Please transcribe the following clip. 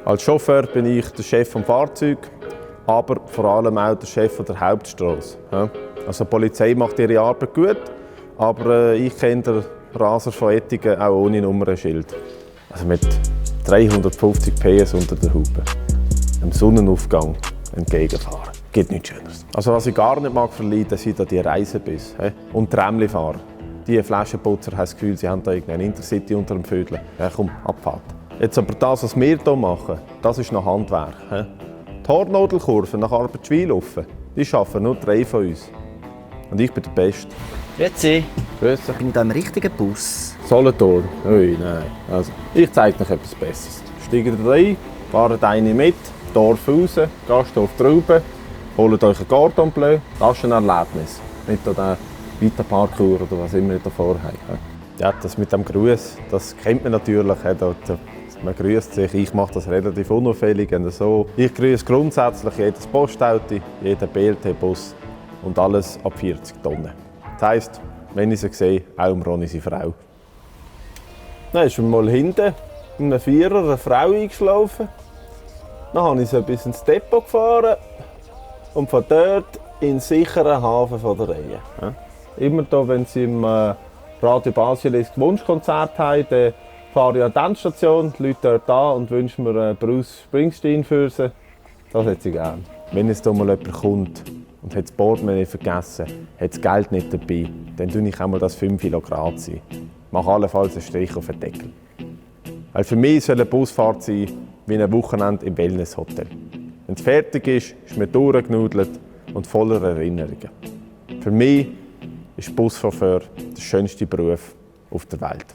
Als Chauffeur bin ich der Chef des Fahrzeugs, aber vor allem auch der Chef der Hauptstrasse. Also die Polizei macht ihre Arbeit gut, aber ich kenne den Raser von Ettigen auch ohne Nummernschild. Also mit 350 PS unter der Hupe, einem Sonnenaufgang entgegenfahren. Gibt nichts Schöneres. Also was ich gar nicht mag verleiden, sind die Reisebüsse und Tramlifahrer. Die Flaschenputzer haben das Gefühl, sie haben da irgendein Intercity unter dem Vödeln. Ja, komm, Abfahrt. Jetzt aber das, was wir hier machen, das ist noch Handwerk. Die Hornnadelkurve nach Arbeitschweilhofen, die schaffen nur 3 von uns. Und ich bin der Beste. Grüezi. Grüezi. Bin ich da im richtigen Bus? Solothurn? Ui, nein. Also, ich zeige euch etwas Besseres. Steigt rein, fahrt eine mit, Dorf raus, Gasthof Trauben, holt euch ein Cordon Bleu. Das ist ein Erlebnis. Nicht der Vita-Parkour oder was immer ihr da vorhabt. Ja, das mit dem Gruß, das kennt man natürlich. Man grüßt sich. Ich mache das relativ unauffällig. So. Ich grüße grundsätzlich jedes Postauto, jeden BLT-Bus und alles ab 40 Tonnen. Das heisst, wenn ich sie sehe, auch um Ronny seine Frau. Dann ist mir mal hinten in einem Vierer eine Frau eingeschlafen. Dann habe ich sie bis ins Depot gefahren und von dort in den sicheren Hafen von der Reihe. Ja. Immer da, wenn sie im Radio Basilisk Wunschkonzert haben, dann fahre ich an die Endstation, die Leute dort an und wünsche mir Bruce Springsteen für sie. Das hätte sie gerne. Wenn jetzt hier mal jemand kommt und hat das Portemonnaie vergessen, hat das Geld nicht dabei, dann tue ich auch mal das 5 Kilo Grat sein. Mache allenfalls einen Strich auf den Deckel. Weil für mich soll eine Busfahrt sein wie ein Wochenende im Wellnesshotel. Wenn es fertig ist, ist man durchgenudelt und voller Erinnerungen. Für mich ist Buschauffeur der schönste Beruf auf der Welt.